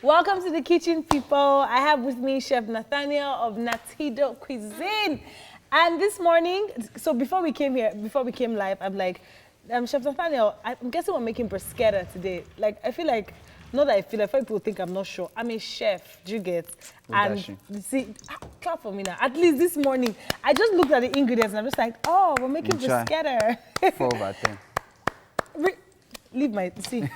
Welcome to the kitchen, people. I have with me Chef Nathaniel of Natido Cuisine. And this morning, so before we came live, I'm like, Chef Nathaniel, I'm guessing we're making bruschetta today. Like, I feel like, not that I feel like people think I'm not sure. I'm a chef, do you get? And see, clap for me now. At least this morning, I just looked at the ingredients and I'm just like, oh, we're making bruschetta. 4 over 10. Leave my, see.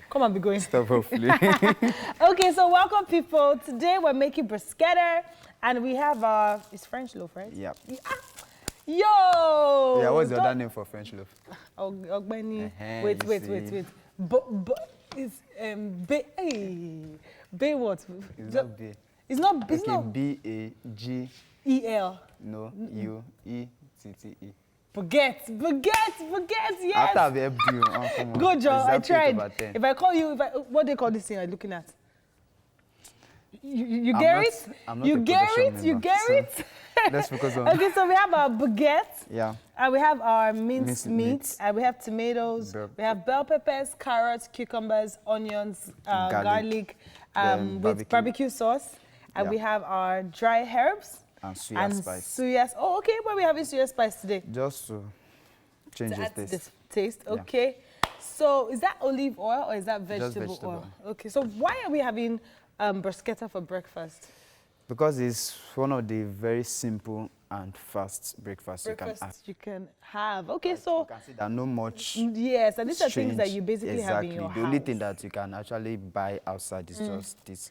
Come on, be going. Stop, hopefully. Okay, so welcome, people. Today we're making bruschetta, and we have it's French loaf, right? Yep. Yo! Yeah, what's the other name for French loaf? Ogbeni. Wait. It's Bay what? It's not B. It's not. It's okay, not. B-A-G-E-L. No, U-E-T-T-E. Forget, yes. After I've helped you, good job, I tried. If I call you, what do they call this thing I'm looking at? You get it? You get it? Let's focus on. Okay, so we have our baguette. Yeah. And we have our minced meat. And we have tomatoes. We have bell peppers, carrots, cucumbers, onions, garlic with barbecue sauce. And we have our dry herbs. And suya spice. Oh, okay. Why are we having suya spice today? Just to change the taste. This taste. Okay. Yeah. So is that olive oil or is that vegetable oil? Okay. So why are we having bruschetta for breakfast? Because it's one of the very simple and fast breakfasts you can have. Okay, so you can see that no much. Yes, and these are things that you basically have in your house. The only thing that you can actually buy outside is just this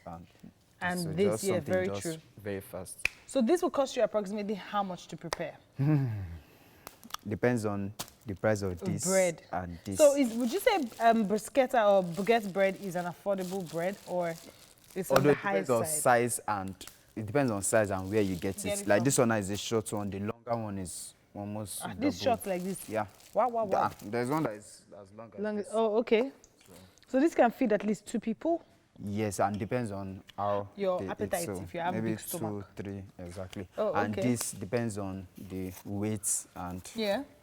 and so this, yeah, very true. Very fast. So this will cost you approximately how much to prepare? Depends on the price of this bread and this. So would you say bruschetta or baguette bread is an affordable bread, or it's on the high side? It depends on size and where you get it. Like this one is a short one. The longer one is almost this short like this? Yeah. Wow. There's one that is as long as this. Oh, okay. So this can feed at least 2 people? Yes, and depends on how your appetite, so if you have a big stomach. Maybe 2, 3, exactly. Oh, okay. And this depends on the weight and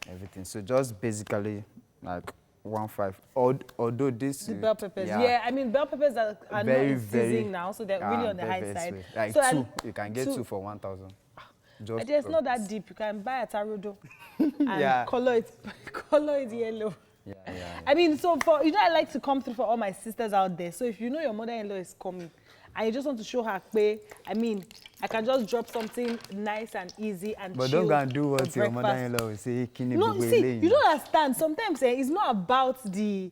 everything. So just basically like 1.5. Although this the bell peppers, yeah, I mean bell peppers are very, not seasoned now, so they're really on the high side. Like so 2, you can get 2 for 1,000. It's not that deep. You can buy a tarodo and color it yellow. Yeah. I mean, so I like to come through for all my sisters out there. So if you know your mother-in-law is coming and you just want to show her way, I mean, I can just drop something nice and easy and but don't go and do what your mother-in-law will say. No, see, you don't understand. Sometimes it's not about the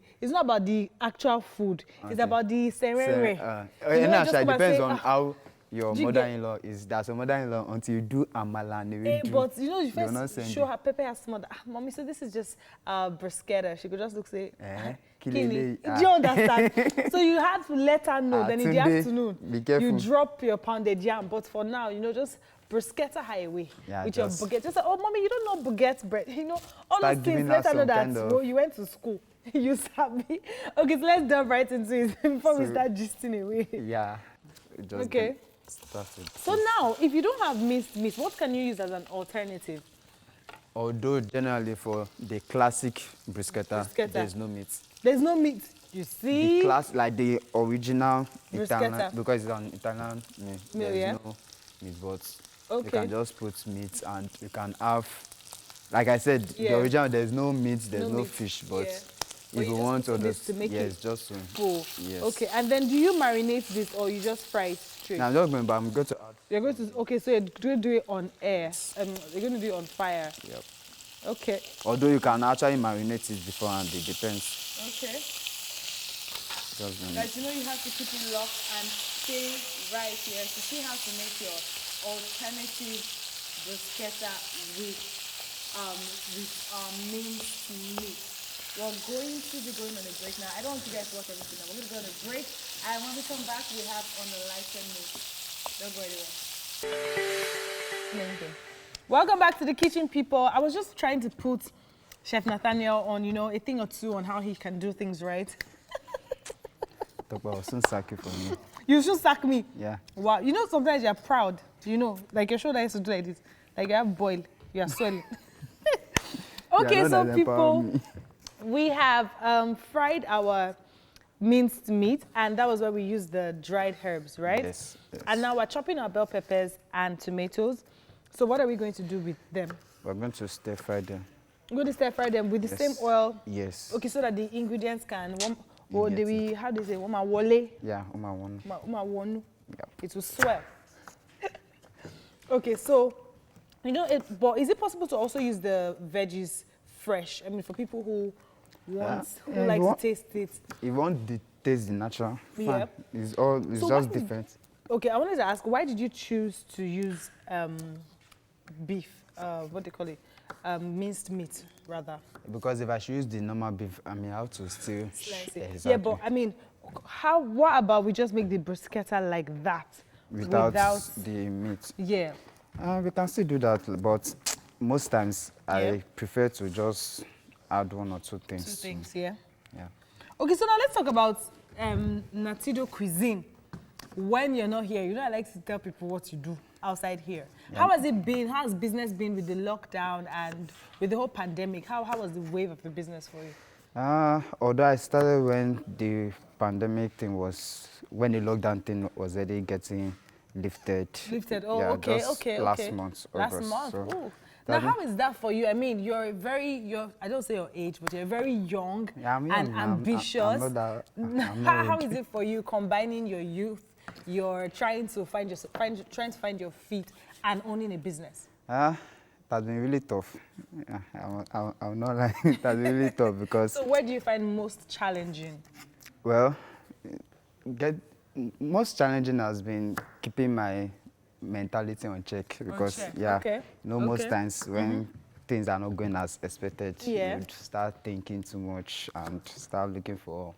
actual food. Okay. It's about the serere. It depends on how your mother-in-law is. That's your mother-in-law until you do amala. But you first show her pepper as mother. Mommy, so this is just bruschetta. She could just look say, Kini. Do you understand? So you have to let her know. Then in the afternoon, you drop your pounded yam. But for now, just bruschetta highway with your baguette. Just say, oh, mommy, you don't know baguette bread. All those things. Let her know that you went to school. You sabi. Okay, so let's dive right into it before we start gisting away. Yeah. Okay. So now, if you don't have minced meat, what can you use as an alternative? Although generally for the classic bruschetta, there's no meat. There's no meat. You see? Like the original bruschetta. Italian, because it's an Italian meat. There's no meat, but you can just put meat and you can have, like I said, the original, there's no meat, there's no fish, but if you want others, just full. Yes. Okay, and then do you marinate this or you just fry it straight? No, I'm not going, but I'm going to add. You're going to, okay, so you're going to do it on air. You're going to do it on fire. Yep. Okay. Although you can actually marinate it beforehand, it depends. Okay. Guys, you have to keep it locked and stay right here to see how to make your alternative bruschetta with minced meat. We're going to be going on a break now. I don't want you guys to watch everything now. We're going to go on a break. And when we come back, we have on a lighter note. Don't go anywhere. Welcome back to the kitchen, people. I was just trying to put Chef Nathaniel on, a thing or two on how he can do things right. I'll soon sack you for me. You should sack me? Yeah. Wow. Sometimes you're proud. Like your shoulder used to do like this. Like you have boil. You are swelling. Okay, so people, we have fried our minced meat, and that was where we used the dried herbs, right? Yes, yes. And now we're chopping our bell peppers and tomatoes. So what are we going to do with them? We're going to stir fry them. We're going to stir fry them with the same oil? Yes. Okay, so that the ingredients can, or do we, how do you say, woma wole? Yeah, woma wonu. Yep. It will swell. Okay, so, you know, but is it possible to also use the veggies fresh? I mean, for people who like to taste it. If you want to taste the natural, fine. Yeah. It's just different. Okay, I wanted to ask, why did you choose to use beef, what do you call it, minced meat, rather? Because if I should use the normal beef, I mean, I have to still... Exactly. Yeah, but I mean, what about we just make the bruschetta like that? Without the meat? Yeah. We can still do that, but most times I prefer to just add one or two things. Two things, yeah. Yeah. Okay, so now let's talk about Natido cuisine. When you're not here, you know, I like to tell people what you do outside here. Yeah. How has it been? How has business been with the lockdown and with the whole pandemic? How was the wave of the business for you? Although I started when the pandemic thing was, when the lockdown thing was already getting lifted. Lifted, oh, yeah, okay, just okay, last month, August. Last month, so oh. Now, how is that for you? I mean, you're I don't say your age, but you're very young, and ambitious. I'm not that, how is it for you combining your youth, you're trying to find your feet, and owning a business? It has been really tough. Yeah, I'm not lying. It has been really tough because... So where do you find most challenging? Well, most challenging has been keeping my mentality on check because most times when things are not going as expected, you start thinking too much and start looking for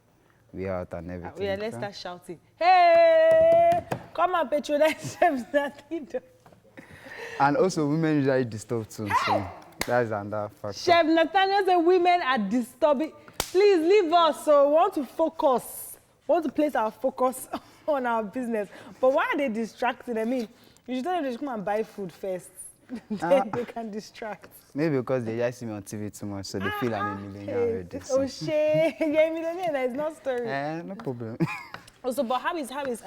way out and everything. Yeah, let's start shouting. Hey, come and patronize Chef Natido. And also women usually disturb too, so that's another factor. Chef Nathaniel said women are disturbing. Please leave us, so we want to focus. We want to place our focus on our business. But why are they distracted? I mean, you should tell them they should come and buy food first. Then they can distract. Maybe because they just see me on TV too much, so they feel I'm a millionaire already. So. Oh shit, you're a millionaire, it's not story. No problem. Also, but how is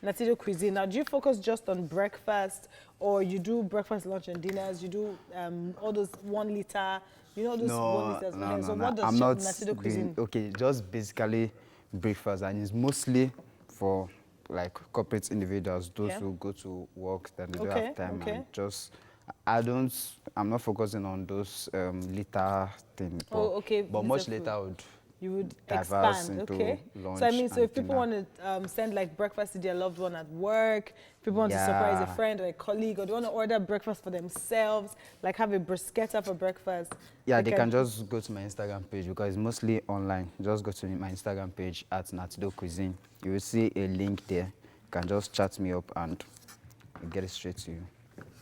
Natido cuisine? Now, do you focus just on breakfast, or you do breakfast, lunch, and dinners? You do all those 1 liter, you know those 1 liters? No, so what does Natido cuisine? Okay, just basically breakfast, and it's mostly for like corporate individuals, those who go to work, then they don't have time. And just, I'm not focusing on those liter things. But much later you would expand, okay. Lunch so I mean, so if people dinner. want to send like breakfast to their loved one at work, if people want to surprise a friend or a colleague, or they want to order breakfast for themselves, like have a bruschetta for breakfast. Yeah, they can just go to my Instagram page because it's mostly online. Just go to my Instagram page at Natido Cuisine. You will see a link there. You can just chat me up and I'll get it straight to you.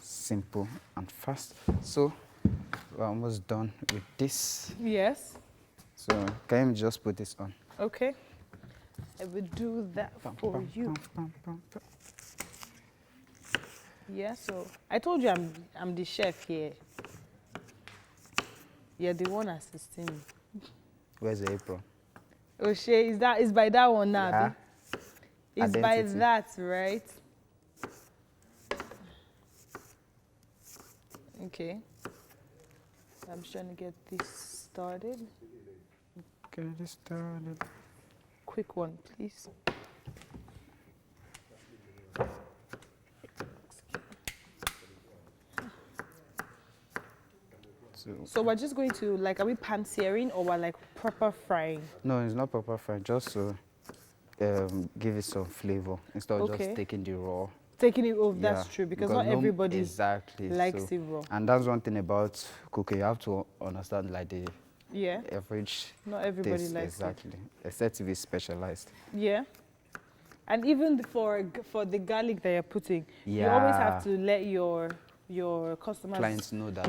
Simple and fast. So we're almost done with this. Yes. So can you just put this on? Okay. I will do that for you. Yeah, so I told you I'm the chef here. You're the one assisting me. Where's the apron? Oh shit, is by that one now? Yeah. It's by that, right? Okay. I'm just trying to get this started. Get this started. Quick one, please. So we're just going to, like, are we pan-searing or we're like proper frying? No, it's not proper frying, just to give it some flavor instead of just taking the raw. Taking it off, that's true, because not everybody likes it raw. And that's one thing about cooking, you have to understand like the average not everybody taste, likes it. Except if it's specialized. Yeah. And even for the garlic that you're putting, you always have to let your customers clients know that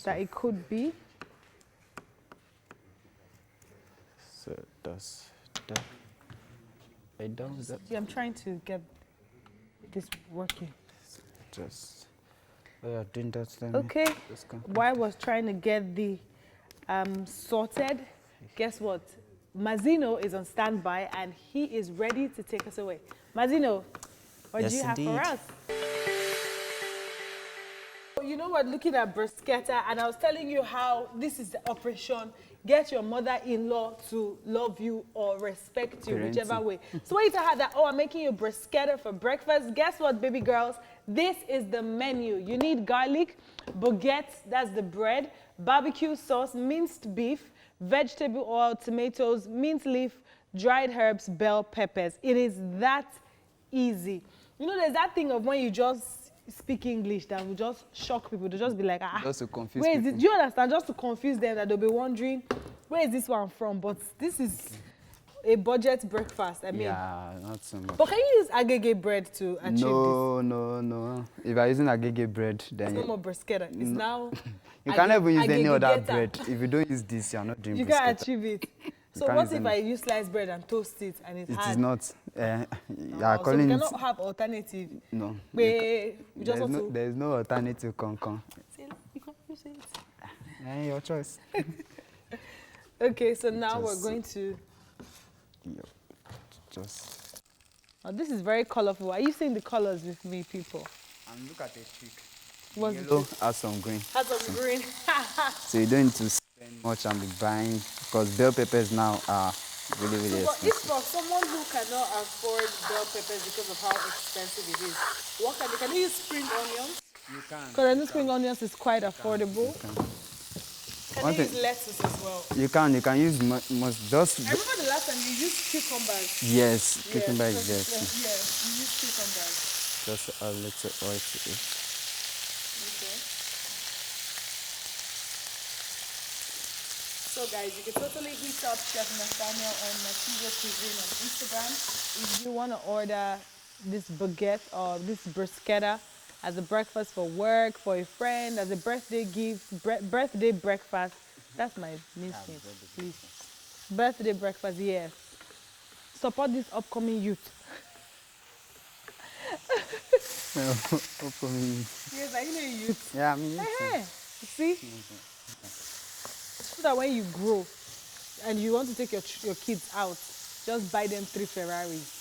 that it could be. So that's that. I'm trying to get this working. Just doing that. Okay. While I was trying to get the sorted, Guess what? Mazino is on standby and he is ready to take us away. Mazino, what do you have for us? You know what, looking at bruschetta, and I was telling you how this is the operation. Get your mother-in-law to love you or respect you, whichever way. So when you tell her that, oh, I'm making you bruschetta for breakfast, guess what, baby girls? This is the menu. You need garlic, baguette, that's the bread, barbecue sauce, minced beef, vegetable oil, tomatoes, mint leaf, dried herbs, bell peppers. It is that easy. You know, there's that thing of when you just speak English that will just shock people. They'll just be like, just to confuse where people. is it? Do you understand? Just to confuse them, that they'll be wondering, where is this one from? But this is a budget breakfast. I mean, yeah, not so much. But can you use agege bread to achieve this? No. If I'm using agege bread, then it's no more bruschetta. It's now. You can't ever use any other bread. If you don't use this, you're not doing bruschetta. You can't achieve it. So what if I use sliced bread and toast it and it's hard? It is not. So we cannot have alternative. No. There's no alternative. You can use it. Your choice. Okay, so now we're going to. Oh, this is very colorful. Are you seeing the colors with me, people? And look at the chick. What's yellow has some green. Has some green. So you don't need to spend much and be buying, because bell peppers now are really expensive. But if for someone who cannot afford bell peppers because of how expensive it is, what can you use spring onions? You can. Because I know spring onions is quite affordable. Can you use lettuce as well? You can use just. I remember the last time you used cucumbers. Yes, cucumber is there. Yeah, you use cucumbers. Just a little oil to it. Okay. So guys, you can totally hit up Chef Nathaniel on Natido Cuisine on Instagram if you want to order this baguette or this bruschetta as a breakfast for work, for a friend, as a birthday gift, birthday breakfast. That's my name, please. Birthday breakfast, yes. Support this upcoming youth. Upcoming. Yes, I know youth. Yeah, I mean. See? So that when you grow and you want to take your kids out, just buy them 3 Ferraris.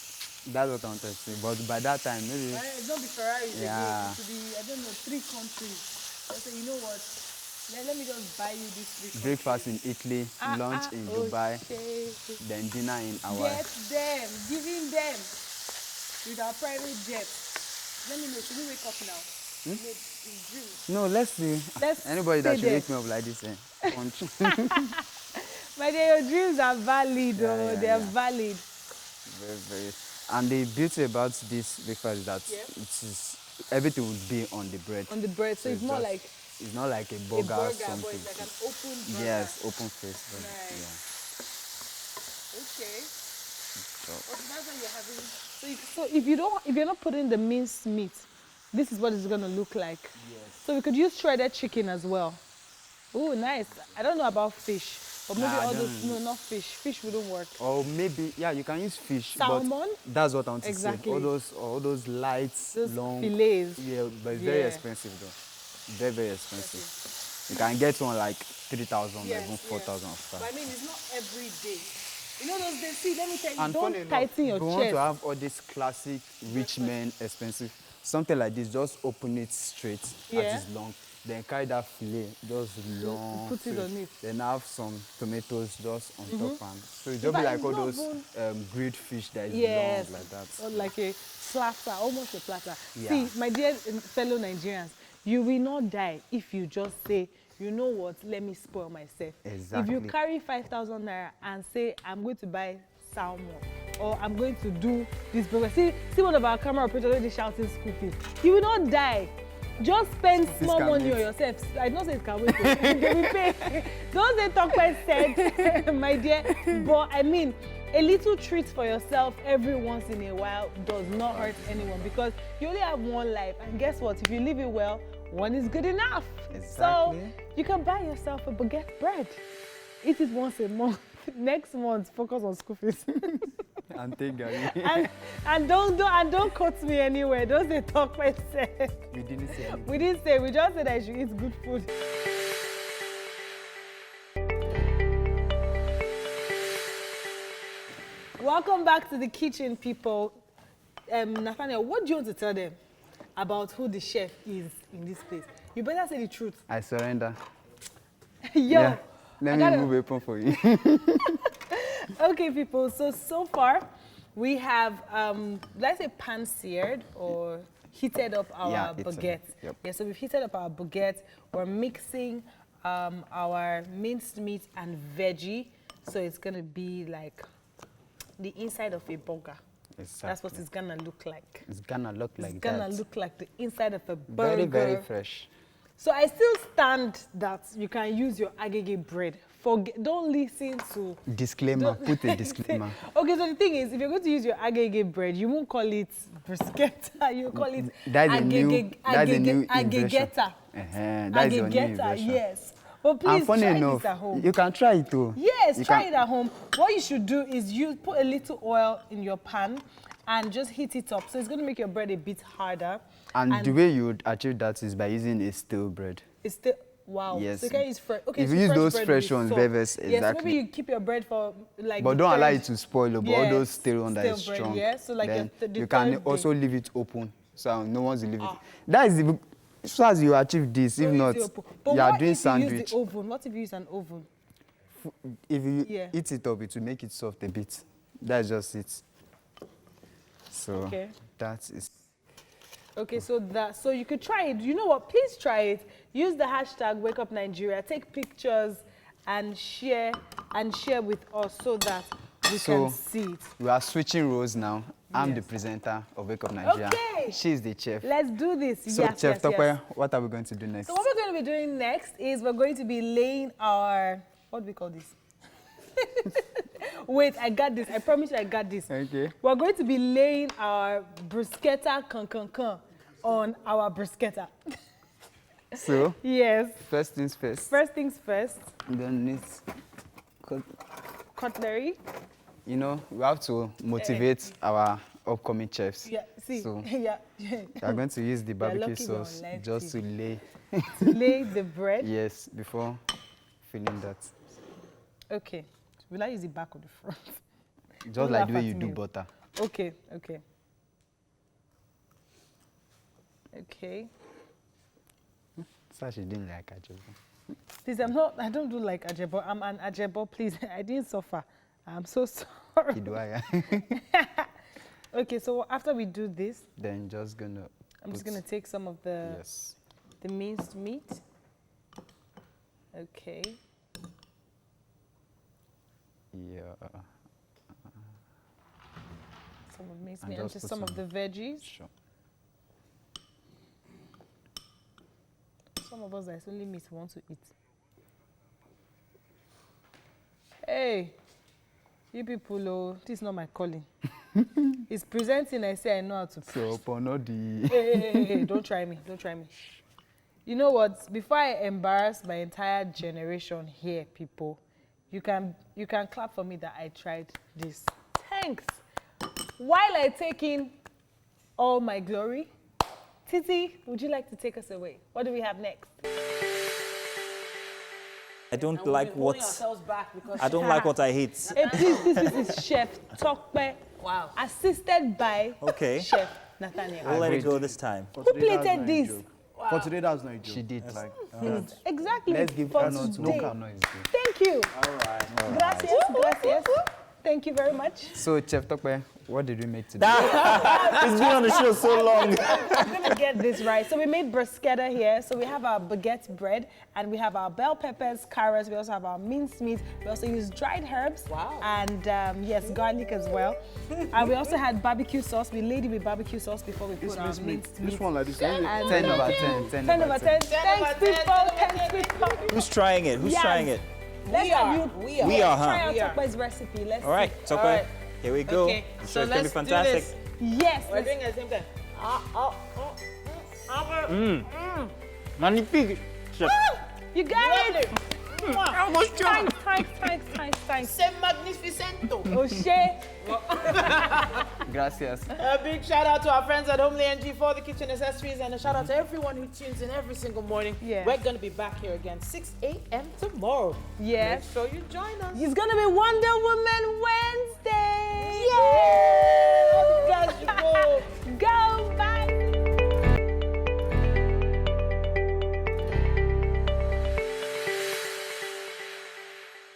That's what I wanted to say. But by that time, maybe. It's not the Ferraris again. Yeah. It should be, I don't know, 3 countries. I say, you know what? Let me just buy you these 3 countries. Breakfast in Italy, lunch in Dubai, then dinner in Hawaii. Get them, giving them with our private jet. Let me know, should we wake up now? No, let's see. Anybody that should wake me up like this, My dear, your dreams are valid, they are valid. Very. And the beauty about this breakfast is that everything will be on the bread. On the bread, so it's more like. It's not like a burger or something. But it's like an open burger. Yes, open face. Nice. Yeah. Okay. So that's what you're having. So if you're not putting the minced meat, this is what it's gonna look like. Yes. So we could use shredded chicken as well. Oh, nice. I don't know about fish. Or maybe not fish. Fish wouldn't work. Or maybe, you can use fish. Salmon? But that's what I want to say. All those lights, long fillets. Yeah, but it's very expensive though. Very expensive. You can get one like 3,000, even 4,000. But I mean, it's not every day. You know those days, see, let me tell you, and don't tighten your chest. You want to have all this classic, rich men, expensive, something like this, just open it straight as it's long. Then carry that fillet, just long. Put it on it. Then have some tomatoes just on top. And so it's just like all those grilled fish that is long like that. Or like a platter, almost a platter. Yeah. See, my dear fellow Nigerians, you will not die if you just say, you know what, let me spoil myself. Exactly. If you carry 5,000 naira and say, I'm going to buy salmon, or I'm going to do this burger. See one of our camera operators already shouting school fees. You will not die. Just spend small money on yourself. I don't say it can wait. They will pay. Don't say Tokwe said, my dear. But I mean, a little treat for yourself every once in a while does not hurt anyone, because you only have one life. And guess what? If you live it well, one is good enough. Exactly. So you can buy yourself a baguette bread. Eat it once a month. Next month, focus on school fees. And take Gary. and don't cut me anywhere. Don't say talk my say. We didn't say anything. We didn't say. We just said I should eat good food. Welcome back to the kitchen, people. Nathaniel, what do you want to tell them about who the chef is in this place? You better say the truth. I surrender. Yo. Yeah. Let me move apron for you. Okay, people. So far, we have, let's say pan-seared or heated up our baguette. Yep. Yeah, so we've heated up our baguette. We're mixing our minced meat and veggie. So it's going to be like the inside of a burger. Exactly. That's what it's going to look like. It's going to look like that. It's going to look like the inside of a burger. Very, very fresh. So I still stand that you can use your agege bread. Don't listen to... Disclaimer. Put a disclaimer. Okay, so the thing is, if you're going to use your agege bread, you won't call it bruschetta. You call it agegeta. That's your new version. Yes. But please try this at home. You can try it too. Yes, try it at home. What you should do is put a little oil in your pan and just heat it up. So it's going to make your bread a bit harder. And the way you would achieve that is by using a stale bread. It's still... Wow. Yes. So you can use fresh. Okay, if you use those fresh ones, exactly. Yes, so maybe you keep your bread for like. But don't allow it to spoil. But all those stale ones that is bread, strong. Yeah, so like then you can also leave it open, so no one's leave it. That is so as you achieve this. If not, you are doing sandwich. Use the oven? What if you use an oven? If you eat it up, it will make it soft a bit. That's just it. So that is. Okay, so you could try it. You know what? Please try it. Use the hashtag #WakeUpNigeria. Take pictures and share with us so that we can see it. We are switching roles now. I'm the presenter of Wake Up Nigeria. Okay. She's the chef. Let's do this. So, Chef Tope, what are we going to do next? So what we're going to be doing next is we're going to be laying our... What do we call this? Wait, I got this. I promise you I got this. Okay. We're going to be laying our bruschetta on our bruschetta. So? Yes. First things first. First things first. Then need cutlery. You know, we have to motivate our upcoming chefs. Yeah, see. So we are going to use the barbecue sauce just to lay. To lay the bread? Yes, before filling that. Okay. Will I use the back or the front? Just like the way you do butter. Okay, okay. Okay. So she didn't like ajebo. Please, I don't do like ajebo. I'm an ajebo, please. I didn't suffer. I'm so sorry. Okay, so after we do this, then just gonna I'm just gonna take some of the minced meat. Okay. Yeah. Some of minced meat and just some of the veggies. Sure. Some of us that only meat want to eat. Hey, you people, oh, this is not my calling. It's presenting, I say I know how to preach. So, upon all the... Hey, don't try me, don't try me. You know what? Before I embarrass my entire generation here, people, you can clap for me that I tried this. Thanks. While I take in all my glory, Titi, would you like to take us away? What do we have next? I don't like what I hate. Hey, please, this is Chef Tope. Wow. Assisted by Chef Nathaniel. We'll let it go this time. Who plated this? Wow. For today, that's not a joke. She did. Exactly. Let's give her no noise. Thank you. All right. Gracias. Thank you very much. So, Chef Tope, what did we make today? It's been on the show so long. I'm going to get this right. So we made bruschetta here. So we have our baguette bread and we have our bell peppers, carrots. We also have our minced meat. We also use dried herbs. Wow. And yes, garlic as well. And we also had barbecue sauce. We laid it with barbecue sauce before we put our minced meat. This one like this. 10 over 10. 10 over 10. Thanks, people. Who's trying it? Who's trying it? We are. Try out Tope's recipe. Let's All right, see. Tope. Here we go. Okay, So it's going to be fantastic. Yes. We're doing it the same time. Magnifique. Chef. You got it. Almost Thanks. C'est magnificento. O'Shea. Gracias. A big shout out to our friends at Homely NG for the kitchen accessories, and a shout out to everyone who tunes in every single morning. Yeah. We're going to be back here again 6 a.m. tomorrow. Yes. Make sure you join us. It's going to be Wonder Woman Wednesday.